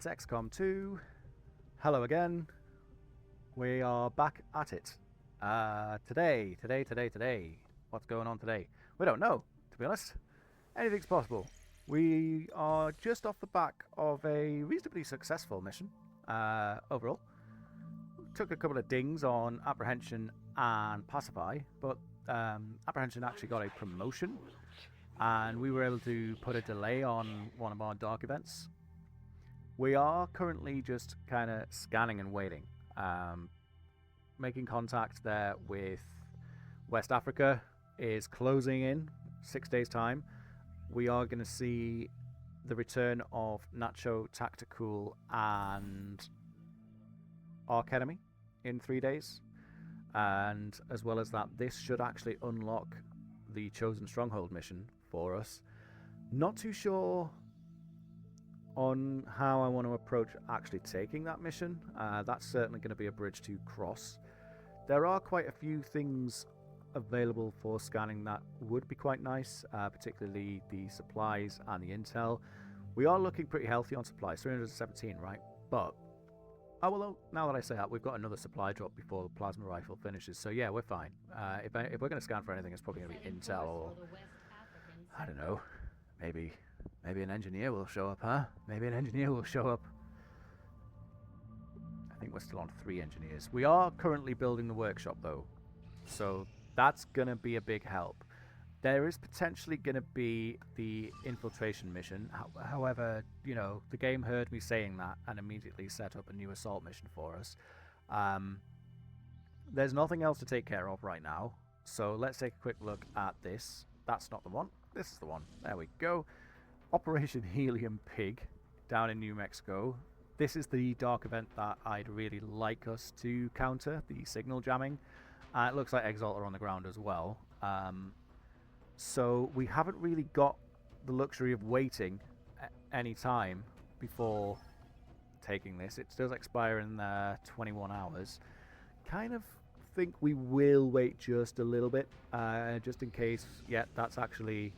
it's XCOM2. Hello again. We are back at it. Today. What's going on today? We don't know, to be honest. Anything's possible. We are just off the back of a reasonably successful mission overall. Took a couple of dings on Apprehension and Pacify, but Apprehension actually got a promotion, and we were able to put a delay on one of our dark events. We are currently just kind of scanning and waiting, making contact there with West Africa. Is closing in 6 days time. We are going to see the return of Nacho, Tactical and Arc Enemy in 3 days, and as well as that, this should actually unlock the Chosen Stronghold mission for us. Not too sure on how I want to approach actually taking that mission. That's certainly going to be a bridge to cross. There are quite a few things available for scanning that would be quite nice, particularly the supplies and the intel. We are looking pretty healthy on supplies, 317, right? But well, now that I say that, we've got another supply drop before the plasma rifle finishes, so yeah, we're fine. If we're going to scan for anything, it's probably going to be intel, or I don't know, maybe an engineer will show up, huh? Maybe an engineer will show up. I think we're still on 3 engineers. We are currently building the workshop though, so that's going to be a big help. There is potentially going to be the infiltration mission. However, you know, the game heard me saying that and immediately set up a new assault mission for us. There's nothing else to take care of right now, so let's take a quick look at this. That's not the one. This is the one. There we go. Operation Helium Pig down in New Mexico. This is the dark event that I'd really like us to counter, the signal jamming. It looks like Exalt are on the ground as well. So we haven't really got the luxury of waiting any time before taking this. It does expire in 21 hours. Kind of think we will wait just a little bit, just in case. Yeah, that's actually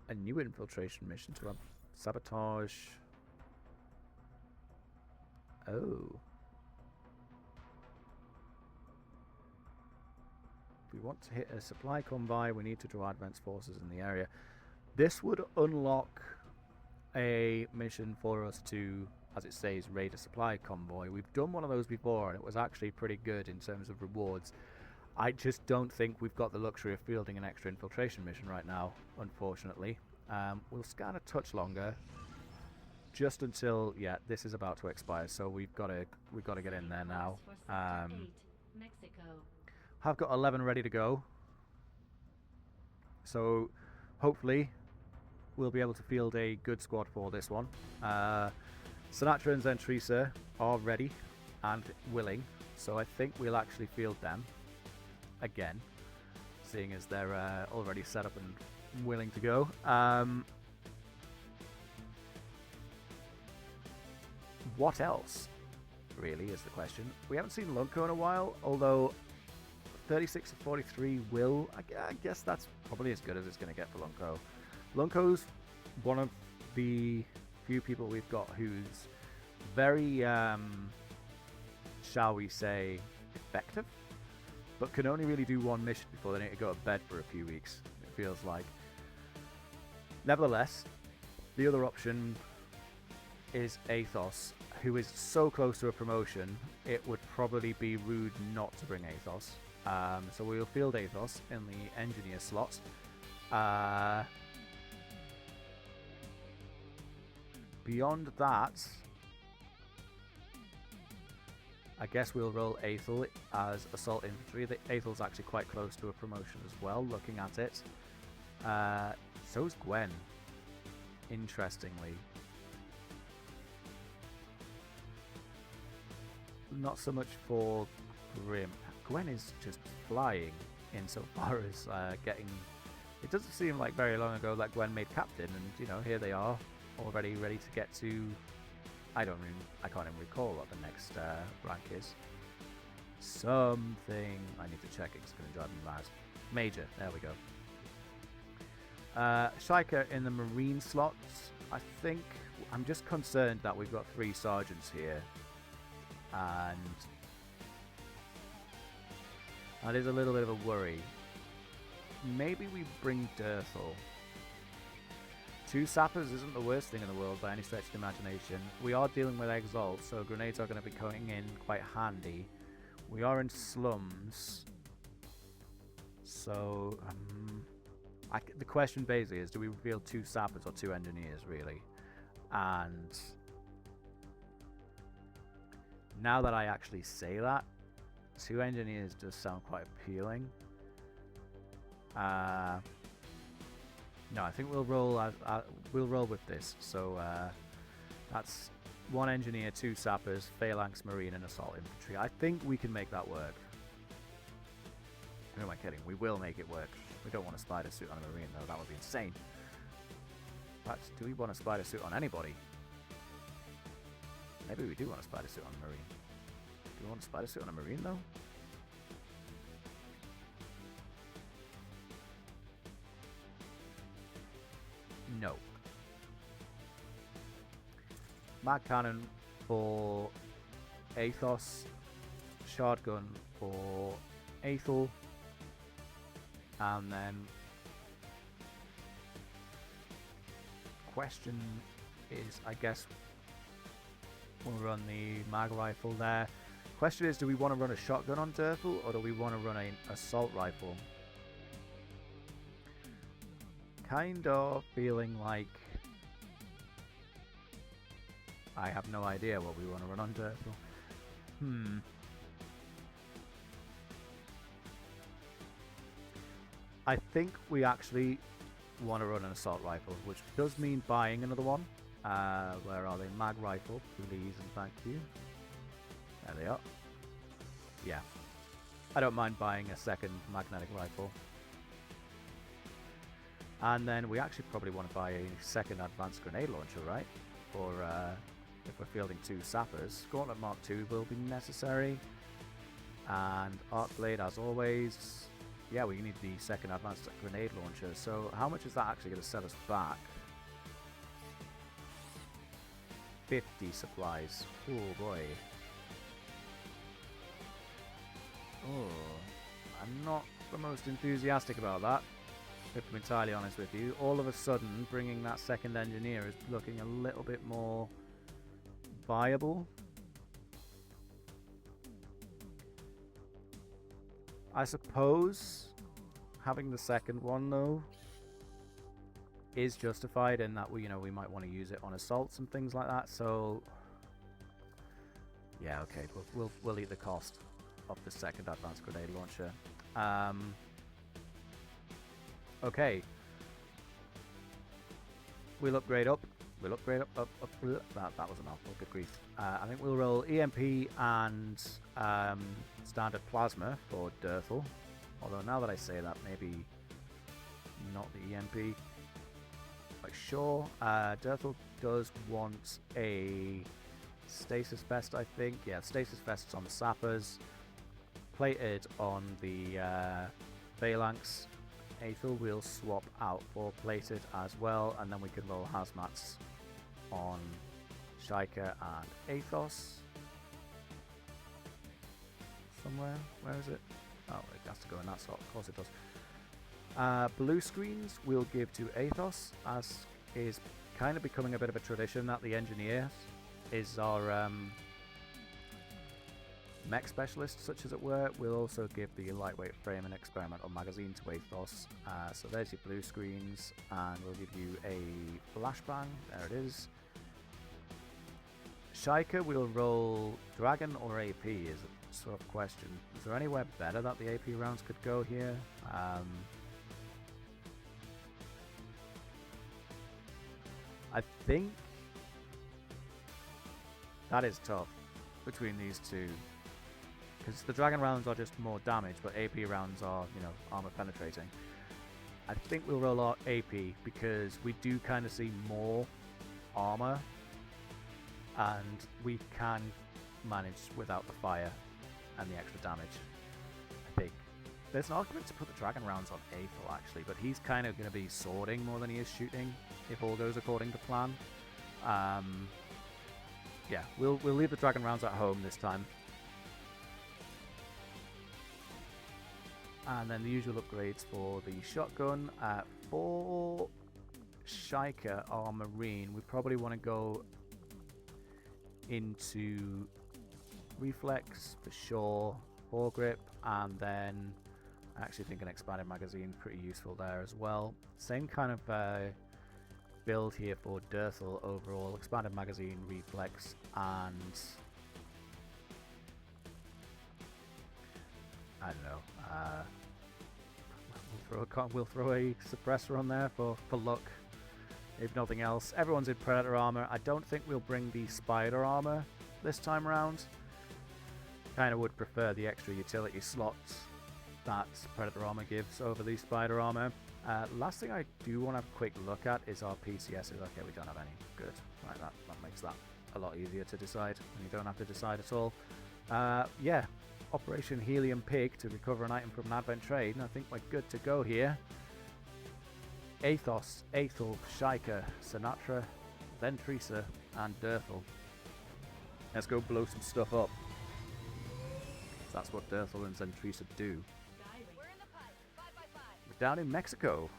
a new infiltration mission to sabotage. Oh. If we want to hit a supply convoy, we need to draw advanced forces in the area. This would unlock a mission for us to, as it says, raid a supply convoy. We've done one of those before, and it was actually pretty good in terms of rewards. I just don't think we've got the luxury of fielding an extra infiltration mission right now, unfortunately. We'll scan a touch longer, just until, yeah, this is about to expire, so we've got to get in there now. I've got 11 ready to go, so hopefully we'll be able to field a good squad for this one. Sinatra and Zentrisa are ready and willing, so I think we'll actually field them again, seeing as they're already set up and willing to go. What else, really, is the question. We haven't seen Lunko in a while, although 36 of 43 will, I guess that's probably as good as it's going to get for Lunko. Lunko's one of the few people we've got who's very, shall we say, effective, but can only really do one mission before they need to go to bed for a few weeks, it feels like. Nevertheless, the other option is Athos, who is so close to a promotion, it would probably be rude not to bring Athos. So we'll field Athos in the engineer slot. Beyond that, I guess we'll roll Athel as assault infantry. The Athel's actually quite close to a promotion as well, looking at it. So's Gwen, interestingly. Not so much for Grim. Gwen is just flying insofar as getting... It doesn't seem like very long ago that Gwen made captain, and you know, here they are, already ready to get to... I can't even recall what the next rank is. Something I need to check, it's going to drive me mad. Major, there we go. Shaika in the marine slots. I think I'm just concerned that we've got 3 sergeants here, and that is a little bit of a worry. Maybe we bring Dirthel. 2 sappers isn't the worst thing in the world by any stretch of the imagination. We are dealing with exalt, so grenades are going to be coming in quite handy. We are in slums, so the question basically is, do we reveal 2 sappers or 2 engineers, really? And now that I actually say that, 2 engineers does sound quite appealing. No, I think we'll roll with this. So that's 1 engineer, 2 sappers, phalanx, marine, and assault infantry. I think we can make that work. Who am I kidding? We will make it work. We don't want a spider suit on a marine, though. That would be insane. But do we want a spider suit on anybody? Maybe we do want a spider suit on a marine. Do we want a spider suit on a marine, though? No. Mag cannon for Athos. Shotgun for Aethel. And then question is, I guess we'll run the mag rifle there. Question is, do we want to run a shotgun on Dirthel, or do we want to run an assault rifle? Kind of feeling like I have no idea what we want to run on Dirthel. I think we actually want to run an assault rifle, which does mean buying another one. Where are they? Mag rifle, please and thank you. There they are. Yeah. I don't mind buying a second magnetic rifle. And then we actually probably want to buy a second advanced grenade launcher, right? Or if we're fielding 2 sappers. Gauntlet Mark II will be necessary. And Arc Blade, as always. Yeah, we need the second advanced grenade launcher. So how much is that actually going to set us back? 50 supplies. Oh boy. Oh, I'm not the most enthusiastic about that, if I'm entirely honest with you. All of a sudden, bringing that second engineer is looking a little bit more viable. I suppose having the second one, though, is justified in that we might want to use it on assaults and things like that. So yeah, okay, we'll eat the cost of the second advanced grenade launcher. Okay, we'll upgrade up. We'll upgrade up. That was an awful good grief. I think we'll roll EMP and standard plasma for Dirthel. Although now that I say that, maybe not the EMP. Like sure, Dirthel does want a stasis vest, I think. Yeah, stasis vests on the sappers, plated on the phalanx. Aethel will swap out for plated as well, and then we can roll hazmats on Shika and Athos. Somewhere, where is it? Oh, it has to go in that slot. Of course it does. Blue screens we'll give to Athos, as is kind of becoming a bit of a tradition that the engineer is our mech specialist, such as it were. We'll also give the lightweight frame and experimental magazine to Athos. So there's your blue screens, and we'll give you a flashbang. There it is. Shika, we'll roll Dragon or AP is a sort of question. Is there anywhere better that the AP rounds could go here? I think that is tough between these two, because the Dragon rounds are just more damage, but AP rounds are, armor penetrating. I think we'll roll our AP because we do kind of see more armor, and we can manage without the fire and the extra damage. I think there's an argument to put the Dragon rounds on Aethel actually, but he's kind of going to be swording more than he is shooting. if all goes according to plan. Yeah, we'll leave the dragon rounds at home this time. And then the usual upgrades for the shotgun. For Shiker, our marine, we probably want to go into reflex for sure, foregrip, and then I actually think an expanded magazine is pretty useful there as well. Same kind of build here for Dirtle overall, expanded magazine, reflex, and I don't know. We'll throw a suppressor on there for luck, if nothing else. Everyone's in predator armor. I don't think we'll bring the spider armor this time around. Kind of would prefer the extra utility slots that predator armor gives over the spider armor. Last thing I do want to have a quick look at is our PCSs. Okay, we don't have any. Good. Right, that makes that a lot easier to decide, and you don't have to decide at all. Yeah, Operation Helium Pig to recover an item from an advent trade, and I think we're good to go here. Athos, Aethel, Shiker, Sinatra, Ventrisa, and Dirtle. Let's go blow some stuff up. That's what Dirtle and Ventrisa do. We're down in Mexico.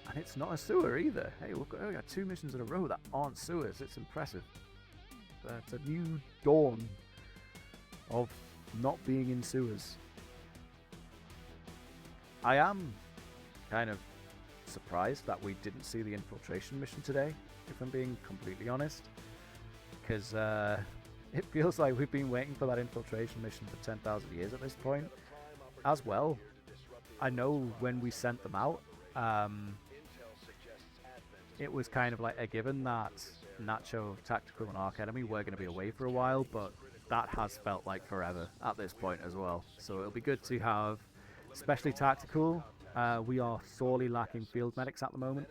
And it's not a sewer either. Hey, we got 2 missions in a row that aren't sewers. It's impressive. It's a new dawn of not being in sewers. I am kind of surprised that we didn't see the infiltration mission today, if I'm being completely honest. Because it feels like we've been waiting for that infiltration mission for 10,000 years at this point. As well, I know when we sent them out, it was kind of like a given that Nacho, Tactical, and Arc Enemy were going to be away for a while, but that has felt like forever at this point as well. So it'll be good to have, especially Tactical. We are sorely lacking field medics at the moment.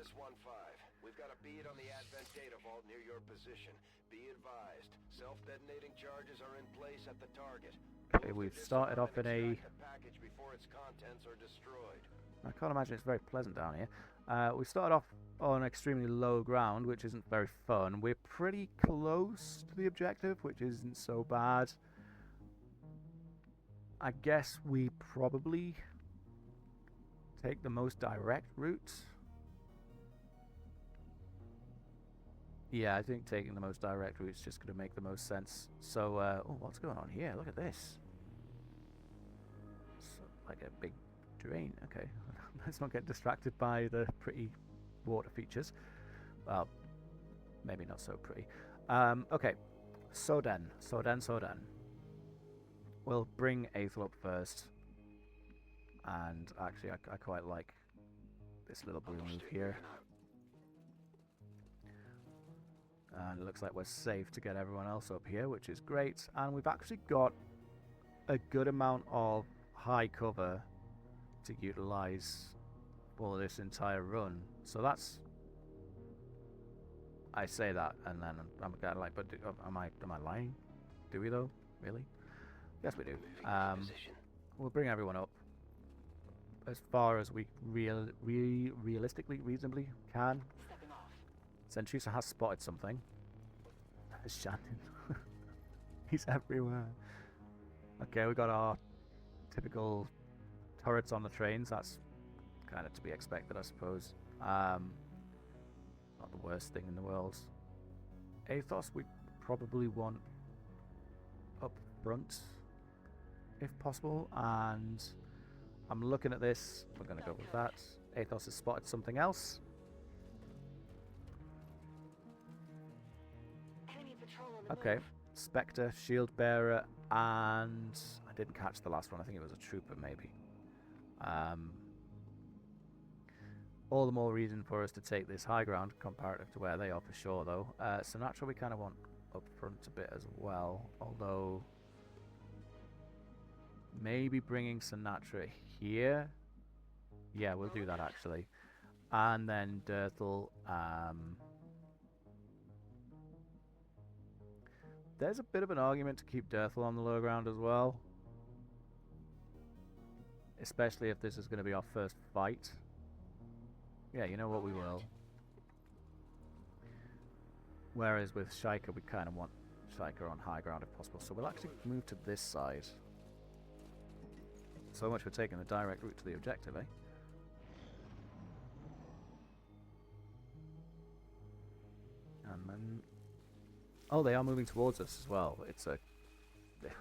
We've got a bead on the advent data vault near your position. Be advised, self-detonating charges are in place at the target. Okay, we've started off in a... package before its contents are destroyed. I can't imagine it's very pleasant down here. We started off on extremely low ground, which isn't very fun. We're pretty close to the objective, which isn't so bad. I guess we probably take the most direct route. Yeah, I think taking the most direct route is just going to make the most sense. So, oh, what's going on here? Look at this. It's like a big drain. Okay, let's not get distracted by the pretty water features. Well, maybe not so pretty. Okay, Soden. We'll bring Aethel up first. And actually, I quite like this little blue move here. And it looks like we're safe to get everyone else up here, which is great. And we've actually got a good amount of high cover to utilize for this entire run. So that's... I say that, and then I'm kind of like, but am I lying? Do we though? Really? Yes, we do. We'll bring everyone up as far as we realistically, reasonably can. Ventrisa has spotted something. Shannon. He's everywhere. Okay, we got our typical turrets on the trains. That's kind of to be expected, I suppose. Not the worst thing in the world. Athos we probably want up front, if possible. And I'm looking at this. We're going to go with that. Athos has spotted something else. Okay, Spectre, Shield Bearer, and I didn't catch the last one. I think it was a Trooper, maybe. All the more reason for us to take this high ground comparative to where they are, for sure, though. Sinatra we kind of want up front a bit as well, although maybe bringing Sinatra here. Yeah, we'll do that, actually. And then Dirtle. There's a bit of an argument to keep Dirtle on the low ground as well. Especially if this is going to be our first fight. Yeah, you know what, we will. Whereas with Shaika, we kind of want Shaika on high ground if possible. So we'll actually move to this side. So much for taking the direct route to the objective, eh? And then... oh, they are moving towards us as well. It's a...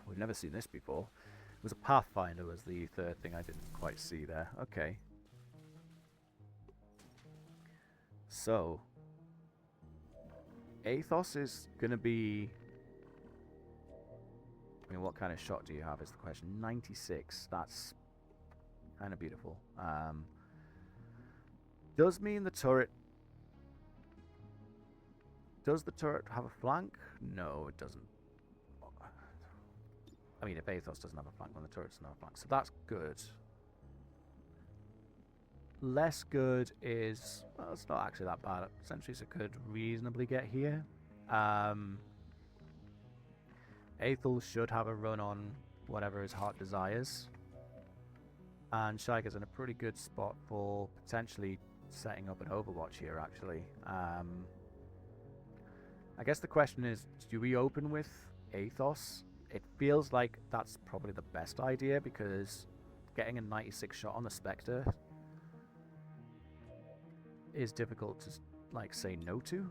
we've never seen this before. It was a Pathfinder was the third thing I didn't quite see there. Okay. So... Athos is going to be... I mean, what kind of shot do you have is the question. 96. That's kind of beautiful. Does mean the turret... does the turret have a flank? No, it doesn't. I mean, if Athos doesn't have a flank, then the turret doesn't have a flank. So that's good. Less good is... well, it's not actually that bad. Sentries could reasonably get here. Aethel should have a run on whatever his heart desires. And Shaika's in a pretty good spot for potentially setting up an Overwatch here, actually. I guess the question is, do we open with Athos? It feels like that's probably the best idea, because getting a 96 shot on the Spectre is difficult to, like, say no to.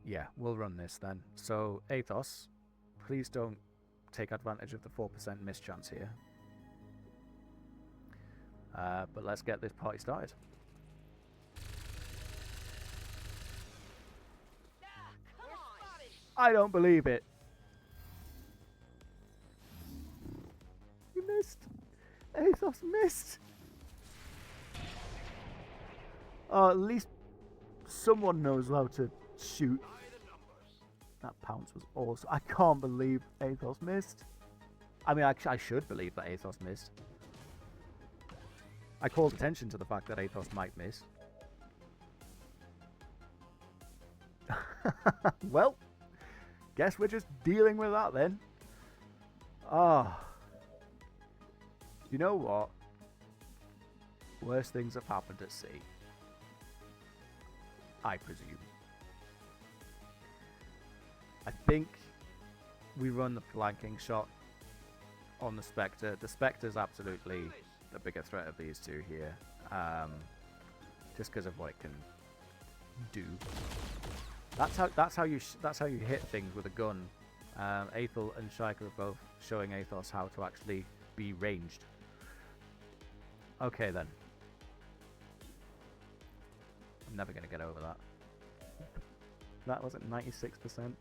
Yeah, we'll run this then. So, Athos, please don't take advantage of the 4% miss chance here. But let's get this party started. I don't believe it. You missed. Athos missed. Oh, at least someone knows how to shoot. That pounce was awesome. I can't believe Athos missed. I mean, I should believe that Athos missed. I called attention to the fact that Athos might miss. Well, guess we're just dealing with that then. Ah. You know what? Worse things have happened at sea. I presume. I think we run the flanking shot on the Spectre. The Spectre's absolutely the bigger threat of these two here. Just because of what it can do. That's how you hit things with a gun. Aethel and Shaika are both showing Athos how to actually be ranged. Okay then. I'm never gonna get over that. That was at 96%.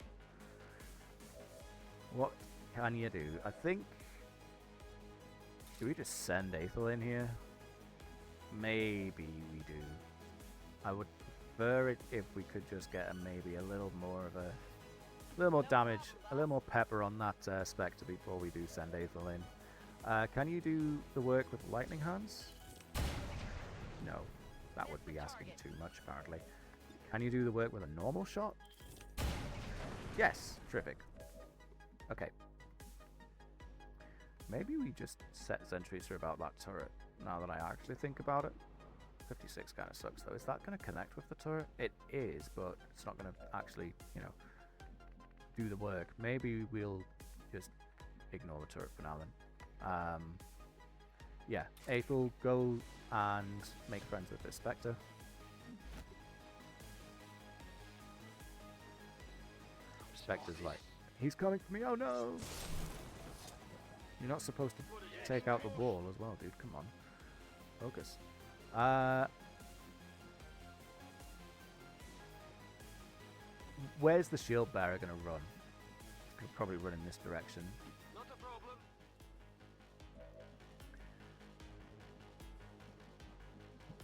What can you do? I think... do we just send Aethel in here? Maybe we do. I would prefer it if we could just get maybe a little more of a... little more damage, a little more pepper on that Spectre before we do send Aethel in. Can you do the work with lightning hands? No. That would be asking too much, apparently. Can you do the work with a normal shot? Yes. Terrific. Okay. Maybe we just set sentries through about that turret, now that I actually think about it. 56 kind of sucks, though. Is that going to connect with the turret? It is, but it's not going to actually, you know, do the work. Maybe we'll just ignore the turret for now, then. Yeah, Aethel, go and make friends with this Spectre. Spectre's like, he's coming for me, oh no! You're not supposed to take out the wall as well, dude, come on. Focus. Where's the shield bearer gonna run? He'll probably run in this direction. Not a problem.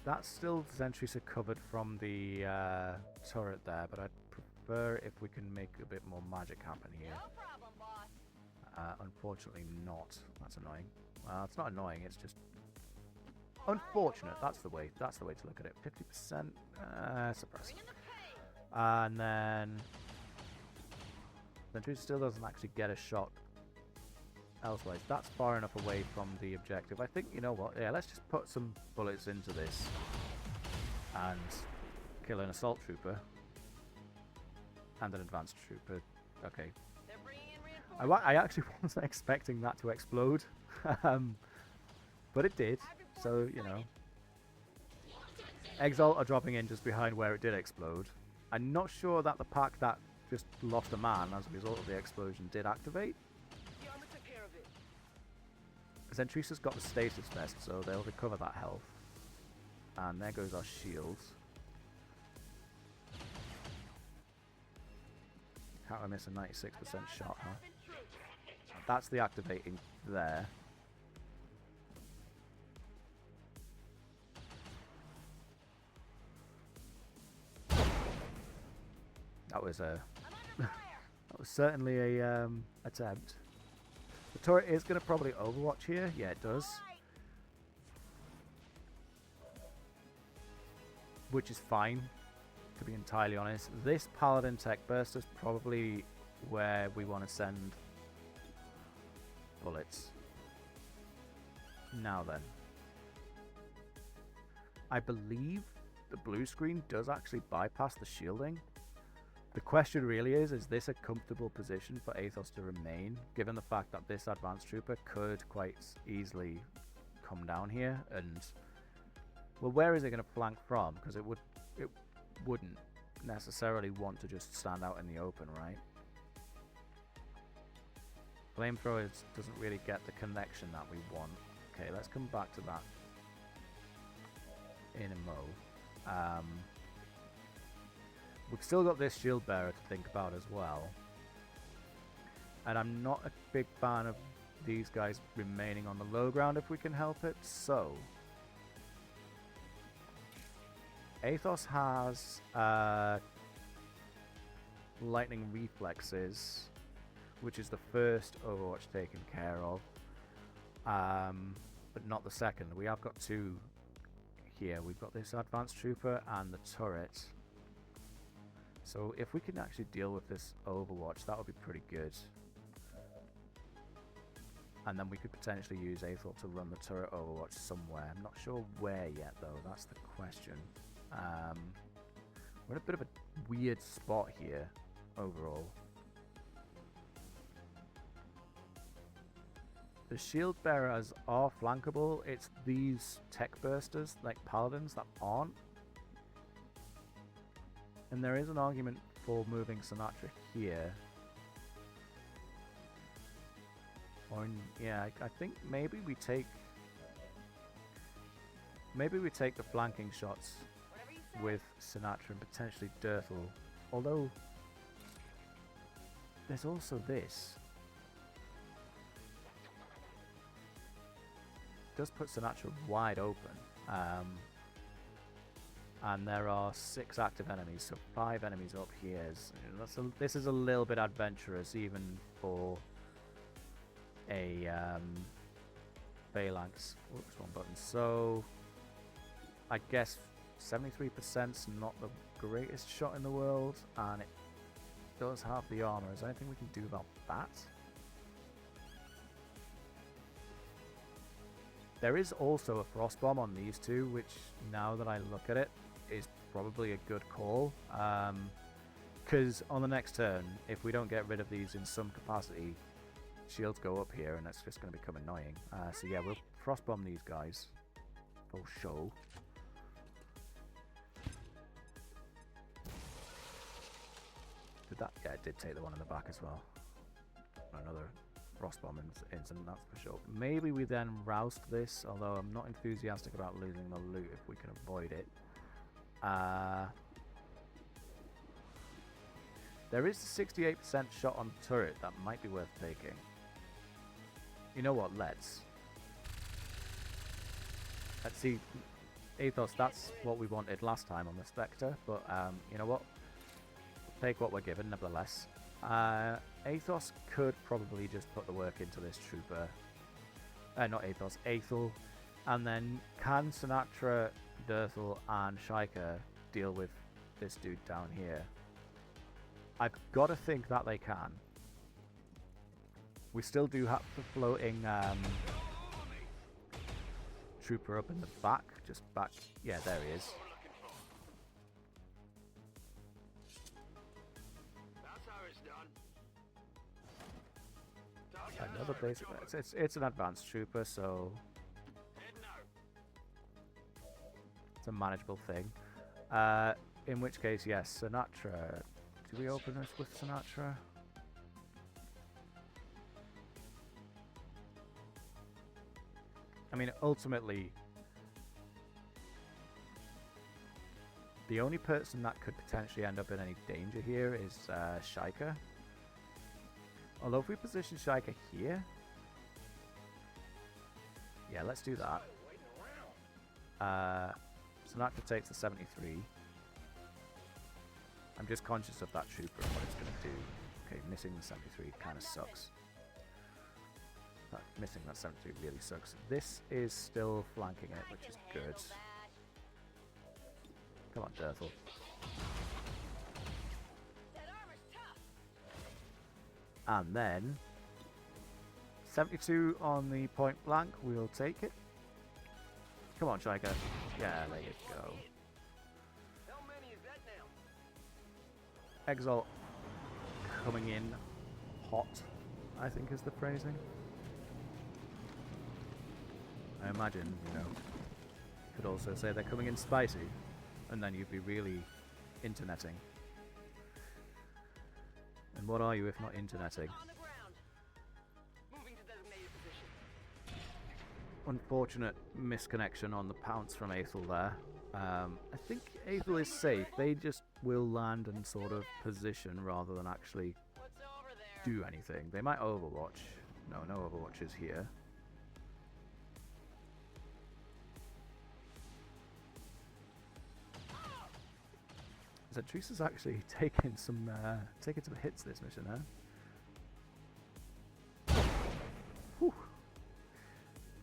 That's still sentries are covered from the turret there, but I'd prefer if we can make a bit more magic happen here. No problem, boss. Unfortunately not. That's annoying. It's not annoying, it's just unfortunate. That's the way to look at it. 50% suppressed. And then sentry still doesn't actually get a shot elsewise. That's far enough away from the objective. I think, you know what, yeah, let's just put some bullets into this and kill an assault trooper and an advanced trooper. Okay. They're bringing in reinforcements. I actually wasn't expecting that to explode, but it did, so, you know. Exalt are dropping in just behind where it did explode. I'm not sure that the pack that just lost a man as a result of the explosion did activate. The armor took care of it. Zentrusa's got the stasis vest, so they'll recover that health. And there goes our shields. How I miss a 96% shot, huh? That's the activating there. That was a that was certainly a attempt. The turret is going to probably overwatch here. Yeah, it does. Which is fine, to be entirely honest. This Paladin Tech Burst is probably where we want to send bullets. Now then. I believe the blue screen does actually bypass the shielding. The question really is this a comfortable position for Athos to remain, given the fact that this advanced trooper could quite easily come down here and... Well, where is it going to flank from? Because it wouldn't necessarily want to just stand out in the open, right? Flamethrowers doesn't really get the connection that we want. Okay, let's come back to that in a mo. We've still got this shield bearer to think about as well. And I'm not a big fan of these guys remaining on the low ground if we can help it, so... Athos has lightning reflexes, which is the first Overwatch taken care of, but not the second. We have got two here. We've got this advanced trooper and the turret. So if we can actually deal with this Overwatch, that would be pretty good. And then we could potentially use Athel to run the turret Overwatch somewhere. I'm not sure where yet, though. That's the question. We're in a bit of a weird spot here, overall. The shield bearers are flankable. It's these tech bursters, like paladins, that aren't. And there is an argument for moving Sinatra here. Or, yeah, I think maybe we take the flanking shots with Sinatra and potentially Dirtle. Although, there's also this. It does put Sinatra wide open. And there are 6 active enemies, so 5 enemies up here. This is a little bit adventurous, even for a phalanx. Oops, wrong button. So, I guess 73%'s not the greatest shot in the world, and it does have the armor. Is there anything we can do about that? There is also a frost bomb on these two, which, now that I look at it, is probably a good call. Because on the next turn, if we don't get rid of these in some capacity, shields go up here, and that's just going to become annoying. So yeah, we'll frost bomb these guys for show. Did that? Yeah, it did take the one in the back as well. Another frostbomb incident, that's for sure. Maybe we then roust this, although I'm not enthusiastic about losing the loot if we can avoid it. There is a 68% shot on the turret that might be worth taking. You know what, let's see. Athos, that's what we wanted last time on the Spectre, but you know what? Take what we're given, nevertheless. Athos could probably just put the work into this trooper. Not Athos, Athel. And then can Sinatra, Dirtle, and Shiker deal with this dude down here? I've got to think that they can. We still do have the floating trooper up in the back, just back. Yeah, there he is. That's how it's done. Another basic. It's an advanced trooper, so it's a manageable thing. In which case, yes, Sinatra. Do we open this with Sinatra? I mean, ultimately, the only person that could potentially end up in any danger here is Shaika. Although if we position Shaika here, yeah, let's do that. Sinatra takes the 73. I'm just conscious of that trooper and what it's going to do. Okay, missing the 73 kind of sucks. Missing that 73 really sucks. This is still flanking it, which is good. Come on, Dirtle. And then 72 on the point blank. We'll take it. Come on, Shaika. Yeah, there you go. How many is that now? Exalt coming in hot, I think is the phrasing. I imagine, you know, you could also say they're coming in spicy, and then you'd be really interneting. And what are you if not interneting? On the ground. Moving to designated position. Unfortunate misconnection on the pounce from Aethel there. I think Aethel is safe. They just will land and sort of position rather than actually What's over there? do anything. They might overwatch. No overwatch is here. Zentresa's actually taking some hits this mission, huh? Whew.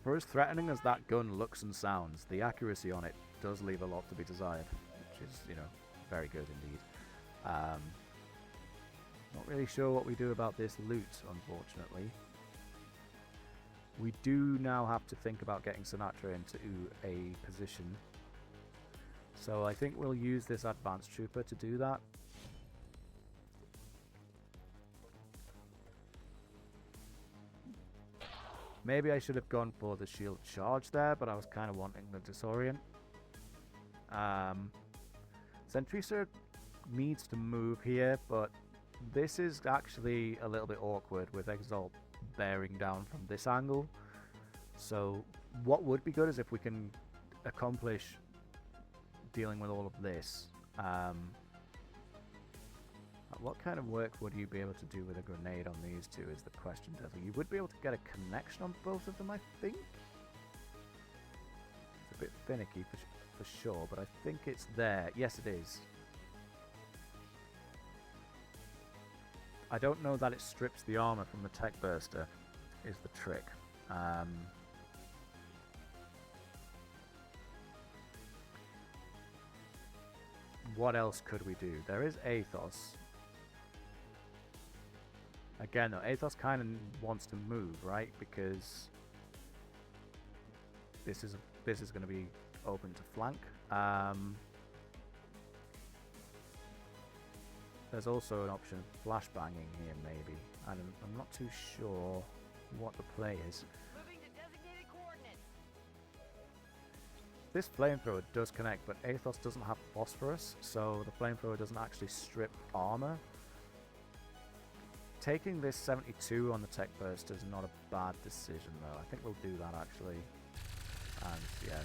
For as threatening as that gun looks and sounds, the accuracy on it does leave a lot to be desired, which is, you know, very good indeed. Not really sure what we do about this loot, unfortunately. We do now have to think about getting Sinatra into a position. So I think we'll use this advanced trooper to do that. Maybe I should have gone for the shield charge there, but I was kind of wanting the disorient. Zentresa needs to move here, but this is actually a little bit awkward with Exalt bearing down from this angle. So what would be good is if we can accomplish dealing with all of this. What kind of work would you be able to do with a grenade on these two is the question, Devil. You would be able to get a connection on both of them, I think. It's a bit finicky for sure, but I think it's there. Yes, it is. I don't know that it strips the armor from the tech burster, is the trick. What else could we do? There is Athos. Again, though, Athos kind of wants to move, right? Because this is going to be open to flank. There's also an option of flashbanging here, maybe. I'm not too sure what the play is. Moving to designated coordinates. This flamethrower does connect, but Athos doesn't have phosphorus, so the flamethrower doesn't actually strip armor. Taking this 72 on the tech burst is not a bad decision, though. I think we'll do that actually. And yeah,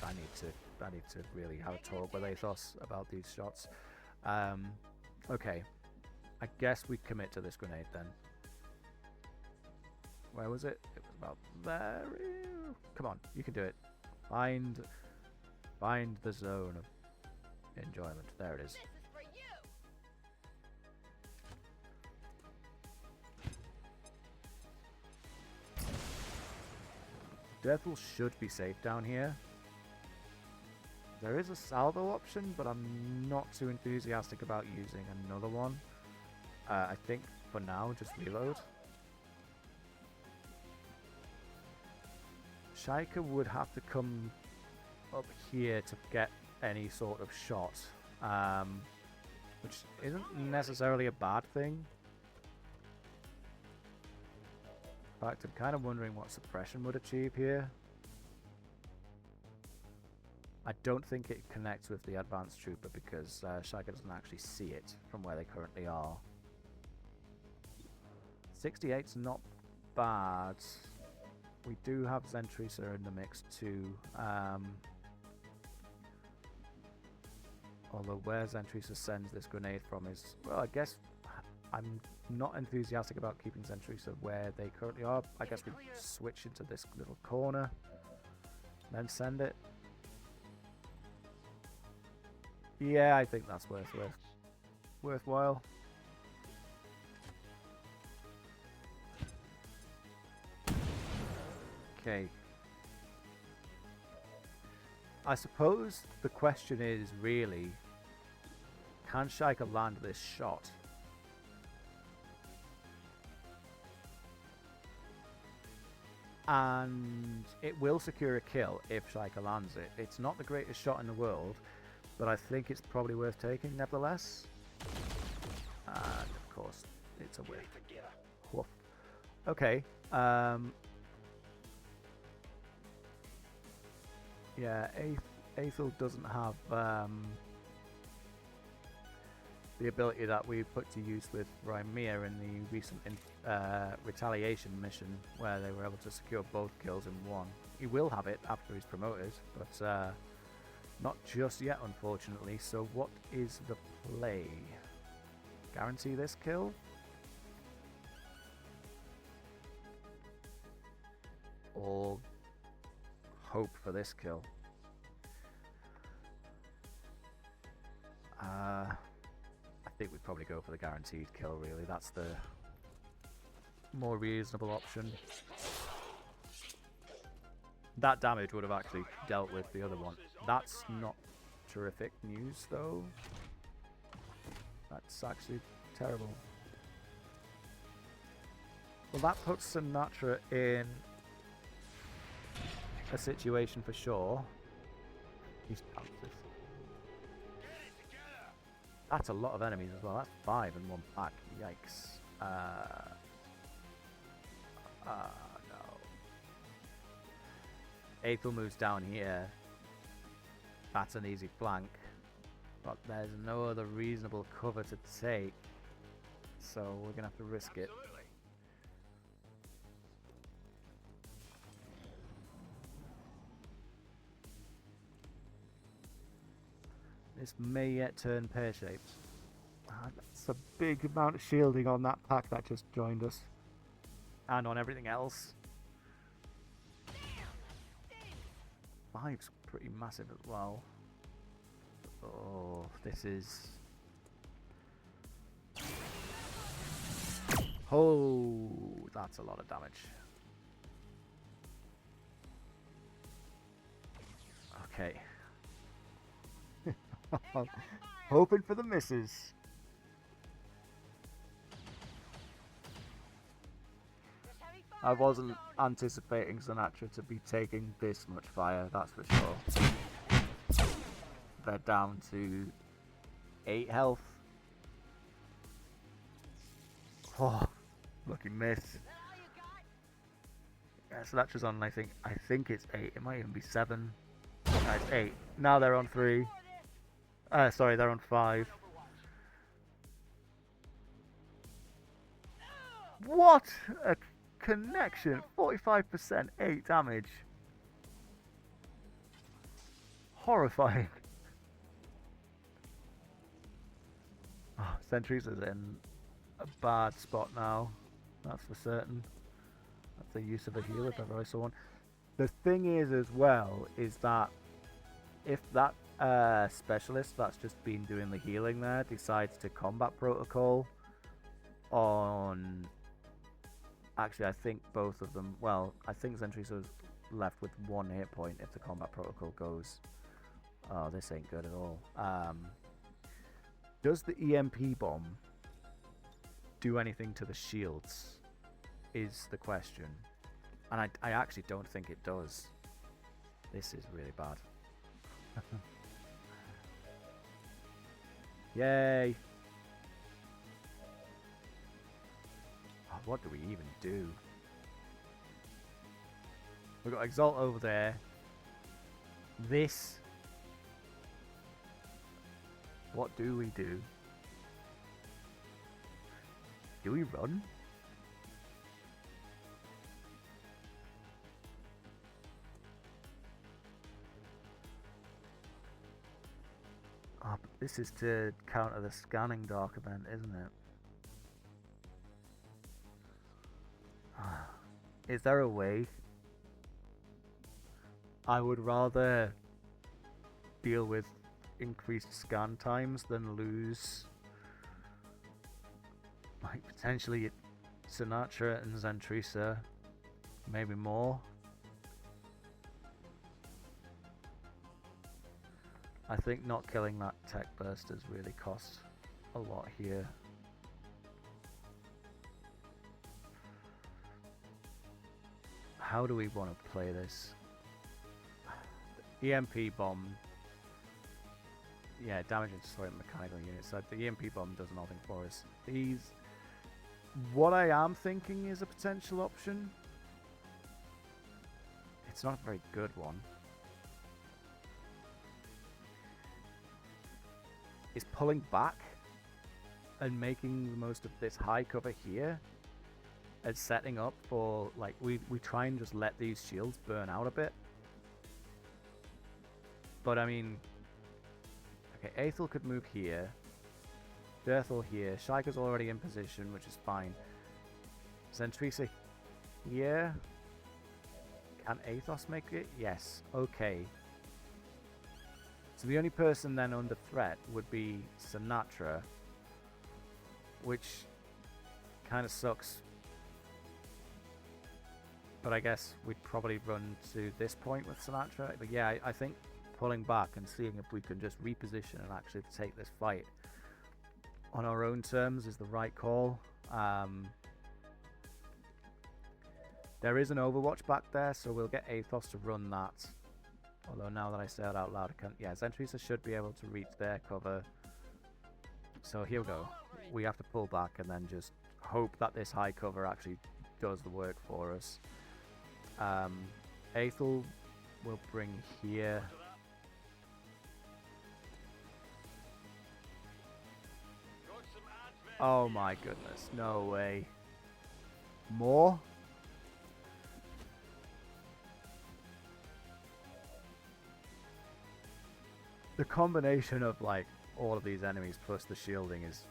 I need to really have a talk with Athos about these shots. Okay, I guess we commit to this grenade then. Where was it? It was about there. Come on, you can do it. Find the zone of enjoyment. There it is. This is for you. Deathwell should be safe down here. There is a salvo option, but I'm not too enthusiastic about using another one. I think for now, just reload. Shaika would have to come up here to get any sort of shot, which isn't necessarily a bad thing. In fact, I'm kind of wondering what suppression would achieve here. I don't think it connects with the advanced trooper because Shaika doesn't actually see it from where they currently are. 68's not bad. We do have Zentrisa in the mix too. Although where Zentrisa sends this grenade from is, well, I guess I'm not enthusiastic about keeping Zentrisa where they currently are. I guess we switch into this little corner, then send it. Yeah, I think that's worthwhile. Okay. I suppose the question is really, can Shaika land this shot? And it will secure a kill if Shaika lands it. It's not the greatest shot in the world, but I think it's probably worth taking nevertheless. And of course, it's a whiff. Woof. Okay. Yeah, Aethel doesn't have the ability that we put to use with Rymir in the recent retaliation mission, where they were able to secure both kills in one. He will have it after he's promoted, but not just yet, unfortunately. So what is the play? Guarantee this kill? Or hope for this kill? I think we'd probably go for the guaranteed kill, really. That's the more reasonable option. That damage would have actually dealt with the other one. That's not terrific news, though. That's actually terrible. Well, that puts Sinatra in a situation for sure. These panthers. That's a lot of enemies as well. That's 5 in one pack. Yikes. No. Aethel moves down here. That's an easy flank. But there's no other reasonable cover to take. So we're going to have to risk it. This may yet turn pear-shaped. That's a big amount of shielding on that pack that just joined us. And on everything else. 5's pretty massive as well. Oh, this is... Oh, that's a lot of damage. Okay. Hoping for the misses. I wasn't anticipating Sinatra to be taking this much fire, that's for sure. They're down to 8 health. Oh, lucky miss. Yeah, Sinatra's on, I think it's 8. It might even be 7. No, it's 8. Now they're on 3. Sorry, they're on 5. What a connection! 45%, 8 damage. Horrifying. Oh, Sentries is in a bad spot now. That's for certain. That's the use of a heal if ever I saw one. The thing is, as well, is that if that specialist that's just been doing the healing there decides to combat protocol on... Actually, I think both of them... Well, I think Zentrisa's left with 1 hit point if the combat protocol goes... Oh, this ain't good at all. Does the EMP bomb do anything to the shields? Is the question. And I actually don't think it does. This is really bad. Yay! Oh, what do we even do? We've got Exalt over there. This. What do we do? Do we run? Oh, but this is to counter the scanning dark event, isn't it? Is there a way? I would rather deal with increased scan times than lose, like, potentially Sinatra and Zentrisa, maybe more. I think not killing that tech burst has really cost a lot here. How do we want to play this? EMP bomb. Yeah, damage and destroy mechanical units. So the EMP bomb does nothing for us. These. What I am thinking is a potential option. It's not a very good one. Is pulling back and making the most of this high cover here and setting up for, like, we try and just let these shields burn out a bit. But I mean, okay, Aethel could move here, Berthel here, Shaika's already in position, which is fine. Zentrisa here. Can Athos make it? Yes. Okay. So the only person then under threat would be Sinatra, which kind of sucks. But I guess we'd probably run to this point with Sinatra. But yeah, I think pulling back and seeing if we can just reposition and actually take this fight on our own terms is the right call. There is an Overwatch back there, so we'll get Athos to run that. Although now that I say it out loud, I can't. Yeah, Zentrisa should be able to reach their cover. So here we go. We have to pull back and then just hope that this high cover actually does the work for us. Aethel will bring here. Oh my goodness, no way. More? The combination of, like, all of these enemies plus the shielding is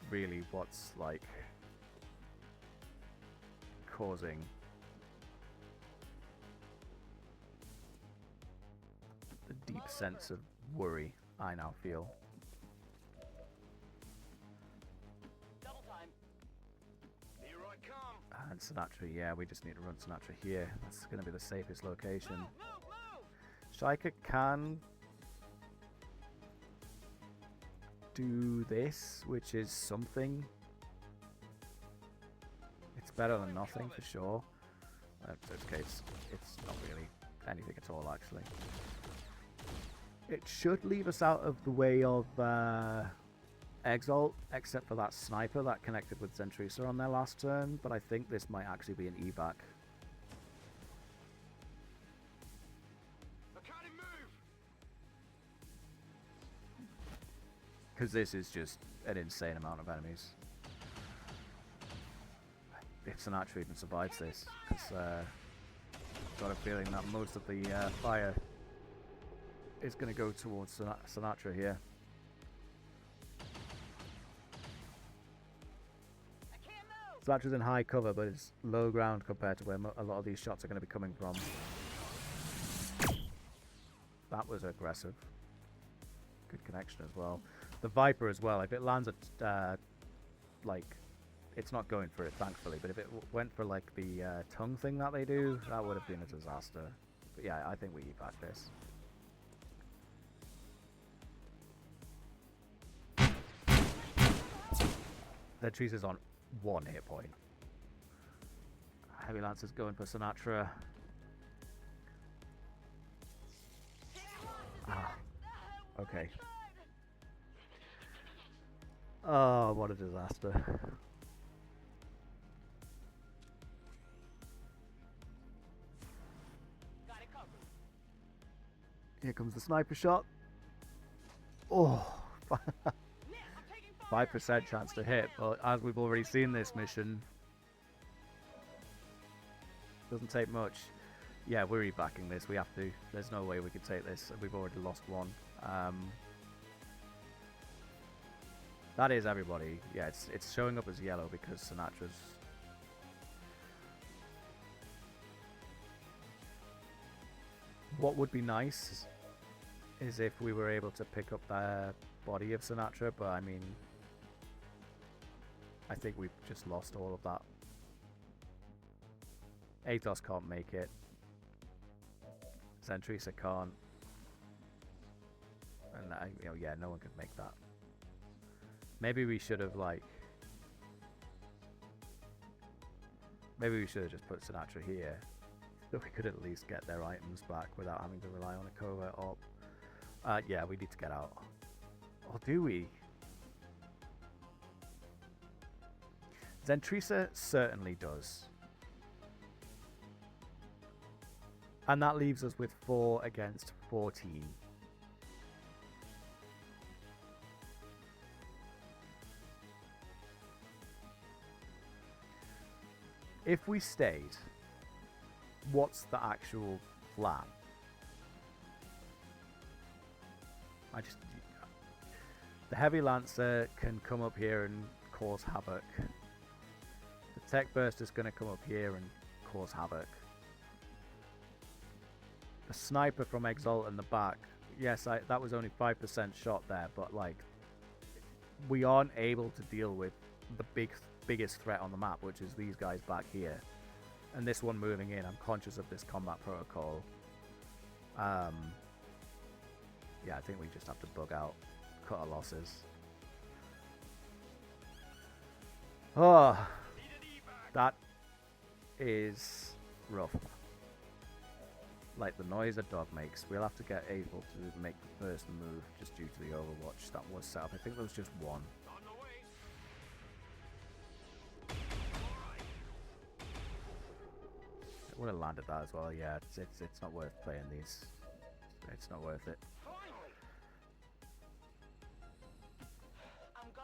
really what's, like, causing the deep sense of worry I now feel. Double time. Here I come. And Sinatra, yeah, we just need to run Sinatra here. That's going to be the safest location. Shaika can do this, which is something. It's better than nothing for sure. Okay, it's not really anything at all, actually. It should leave us out of the way of Exalt, except for that sniper that connected with Zentrisa on their last turn, but I think this might actually be an evac. I can't move. Because this is just an insane amount of enemies. If Sinatra even survives this, because I've got a feeling that most of the fire is going to go towards Sinatra here. I can't move. Sinatra's in high cover, but it's low ground compared to where a lot of these shots are going to be coming from. That was aggressive. Good connection as well. The Viper as well, if it lands at, like, it's not going for it, thankfully, but if it went for, like, the tongue thing that they do, that would have been a disaster. But yeah, I think we evac this. Their trees is on 1 hit point. Heavy Lancers going for Sinatra. Ah, okay. Oh, what a disaster. Got it covered. Here comes the sniper shot. Oh, Miss, I'm taking fire. 5% chance to hit, but as we've already seen this mission, doesn't take much. Yeah, we're rebacking this. We have to. There's no way we could take this. We've already lost one. That is everybody. Yeah, it's showing up as yellow because Sinatra's. What would be nice is if we were able to pick up the body of Sinatra, but I mean, I think we've just lost all of that. Athos can't make it. Zentrisa can't. And yeah, no one could make that. Maybe we should have maybe we should have just put Sinatra here, so we could at least get their items back without having to rely on a covert op. Yeah, we need to get out. Or do we? Zentrisa certainly does. And that leaves us with 4 against 14. If we stayed, what's the actual plan? The Heavy Lancer can come up here and cause havoc. The Tech Burst is going to come up here and cause havoc. The Sniper from Exalt in the back, yes, that was only 5% shot there, but like, we aren't able to deal with the biggest threat on the map, which is these guys back here. And this one moving in, I'm conscious of this combat protocol. Yeah, I think we just have to bug out, cut our losses. Oh, that is rough. Like the noise a dog makes. We'll have to get able to make the first move just due to the Overwatch that was set up. I think there was just one. It would have landed that as well. Yeah, it's not worth playing these. It's not worth it.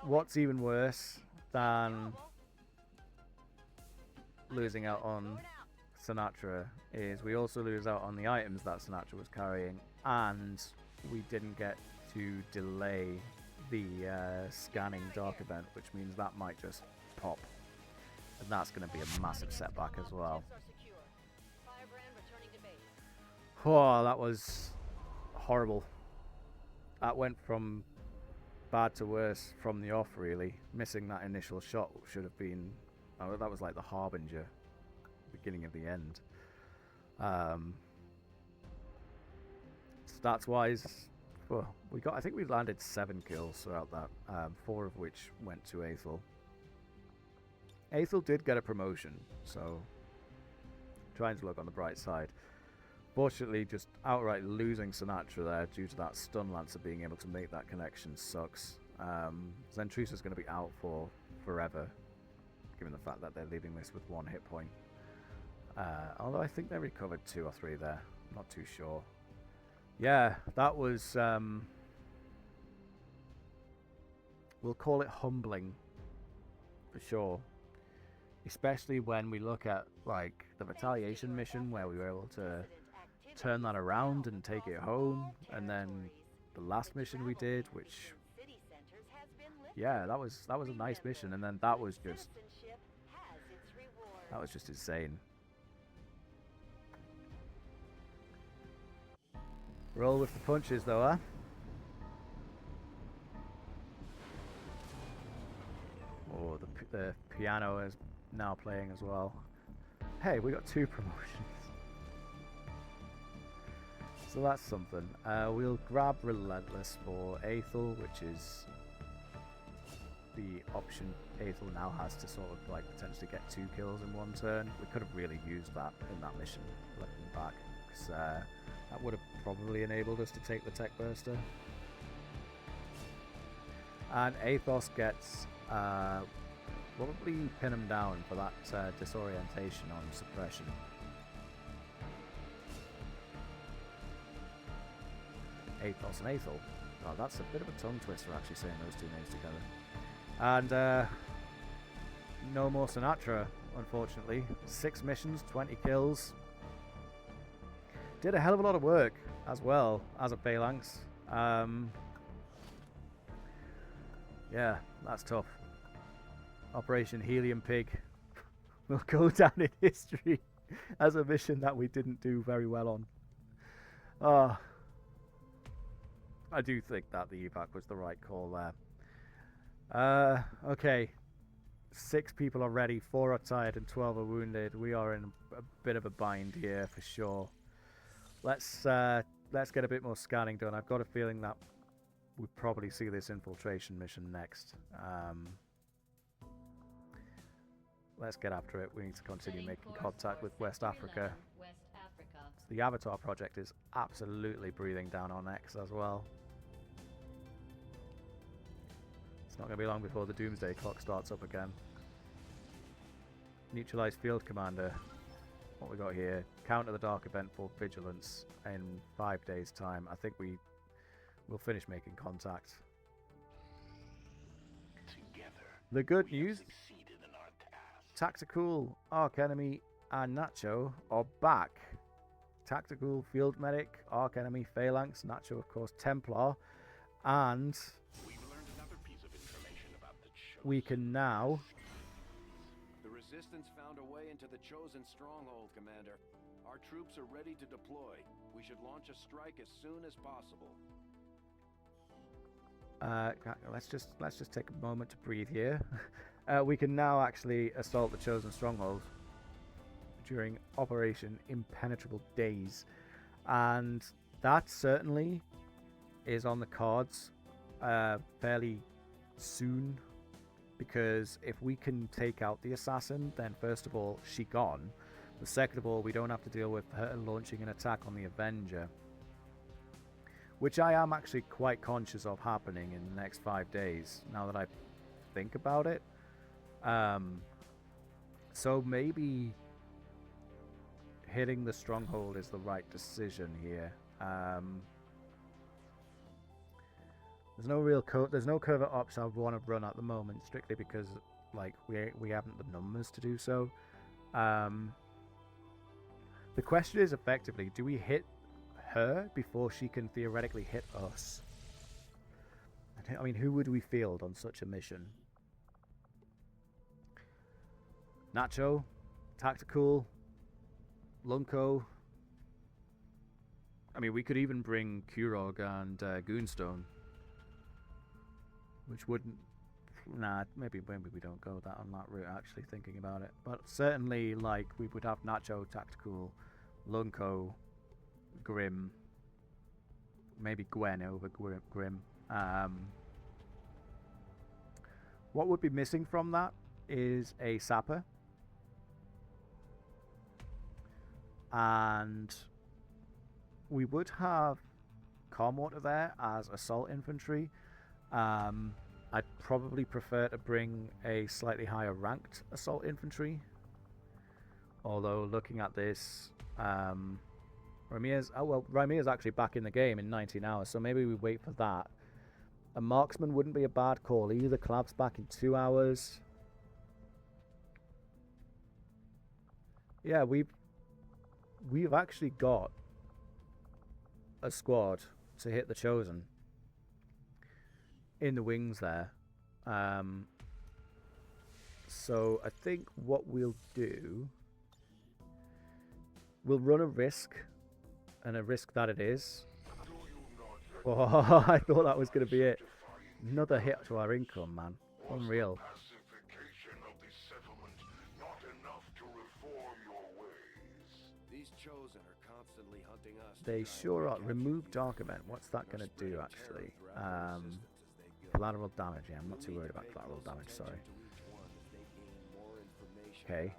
What's even worse than losing out on Sinatra is we also lose out on the items that Sinatra was carrying, and we didn't get to delay the scanning dark event, which means that might just pop, and that's going to be a massive setback as well. Oh, that was horrible. That went from bad to worse from the off, really. Missing that initial shot should have been, oh, that was like the harbinger, beginning of the end. Stats wise, well, I think we landed 7 kills throughout that, 4 of which went to Aethel. Aethel did get a promotion, so trying to look on the bright side. Fortunately, just outright losing Sinatra there due to that stun lancer being able to make that connection sucks. Zentrisa's going to be out for forever, given the fact that they're leaving this with 1 hit point. Although I think they recovered 2 or 3 there. I'm not too sure. Yeah, that was, we'll call it humbling, for sure. Especially when we look at, like, the retaliation mission where we were able to turn that around and take it home, and then the last mission we did, which, yeah, that was a nice mission, and then that was just insane. Roll with the punches, though, huh? Oh, the piano is now playing as well. Hey, we got 2 promotions. So that's something. We'll grab Relentless for Aethel, which is the option Aethel now has to sort of like potentially get 2 kills in one turn. We could have really used that in that mission, looking back, because that would have probably enabled us to take the Tech Burster. And Athos gets probably pin him down for that disorientation on suppression. Athos and Aethel. Oh, that's a bit of a tongue twister actually saying those 2 names together. And no more Sinatra, unfortunately. 6 missions, 20 kills. Did a hell of a lot of work as well as a Phalanx. Yeah, that's tough. Operation Helium Pig will go down in history as a mission that we didn't do very well on. I do think that the evac was the right call there. Okay. 6 people are ready, 4 are tired, and 12 are wounded. We are in a bit of a bind here for sure. Let's get a bit more scanning done. I've got a feeling that we'll probably see this infiltration mission next. Let's get after it. We need to continue making contact with West Africa. The Avatar project is absolutely breathing down on X as well. It's not going to be long before the Doomsday Clock starts up again. Neutralize Field Commander. What we got here? Counter the Dark Event for Vigilance in 5 days' time. I think we'll finish making contact. Together, the good news: succeeded in our task. Tactical, Arc Enemy, and Nacho are back. Tactical, Field Medic, Arc Enemy, Phalanx, Nacho, of course, Templar, and We've learned another piece of information about the Chosen. we can now. The Resistance found a way into the Chosen stronghold, Commander. Our troops are ready to deploy. We should launch a strike as soon as possible. Let's just take a moment to breathe here. We can now actually assault the Chosen stronghold during Operation Impenetrable Days, and that certainly is on the cards fairly soon, because if we can take out the assassin, then first of all she gone, but second of all we don't have to deal with her launching an attack on the Avenger, which I am actually quite conscious of happening in the next 5 days now that I think about it. So maybe hitting the stronghold is the right decision here. There's no real there's no covert ops I want to run at the moment, strictly because like we haven't the numbers to do so. The question is effectively, do we hit her before she can theoretically hit us? I mean, who would we field on such a mission? Nacho, Tactical, Lunko. I mean, we could even bring Kurog and Goonstone, which wouldn't. Nah, maybe we don't go that on that route. Actually, thinking about it, but certainly, like, we would have Nacho, Tactical, Lunko, Grim, maybe Gwen over Grim. What would be missing from that is a sapper. And we would have Calmwater there as assault infantry. I'd probably prefer to bring a slightly higher ranked assault infantry. Although looking at this, Ramia's actually back in the game in 19 hours, so maybe we wait for that. A marksman wouldn't be a bad call either. Clab's back in 2 hours. Yeah, we've actually got a squad to hit the Chosen in the wings there. So I think what we'll do, we'll run a risk, and a risk that it is. Oh, I thought that was going to be it. Another hit to our income, man. Unreal. These Chosen are constantly hunting us. They sure are. Remove Dark Event. What's that going to do, actually? Collateral damage. Yeah, I'm not too worried about collateral damage, sorry. Okay.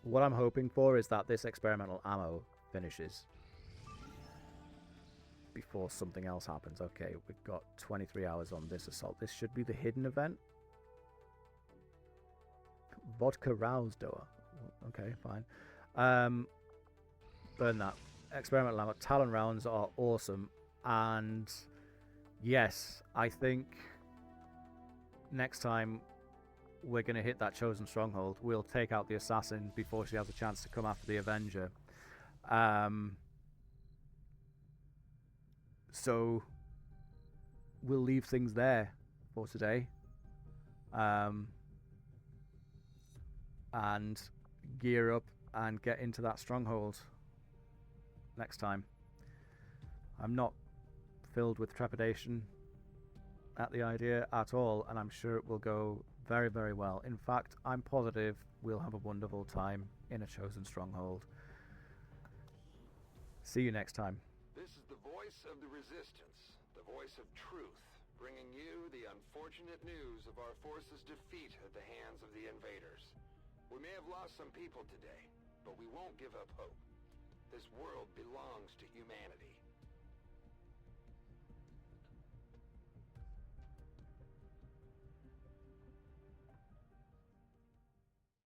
What I'm hoping for is that this experimental ammo finishes before something else happens. Okay, we've got 23 hours on this assault. This should be the hidden event. Vodka rouse door. Okay, fine. Burn that. Experimental ammo. Talon rounds are awesome. And yes, I think next time we're going to hit that chosen stronghold. We'll take out the assassin before she has a chance to come after the Avenger. So we'll leave things there for today. And gear up and get into that stronghold next time. I'm not filled with trepidation at the idea at all, and I'm sure it will go very, very well. In fact, I'm positive we'll have a wonderful time in a chosen stronghold. See you next time. This is the voice of the resistance, the voice of truth, bringing you the unfortunate news of our forces' defeat at the hands of the invaders. We may have lost some people today, but we won't give up hope. This world belongs to humanity.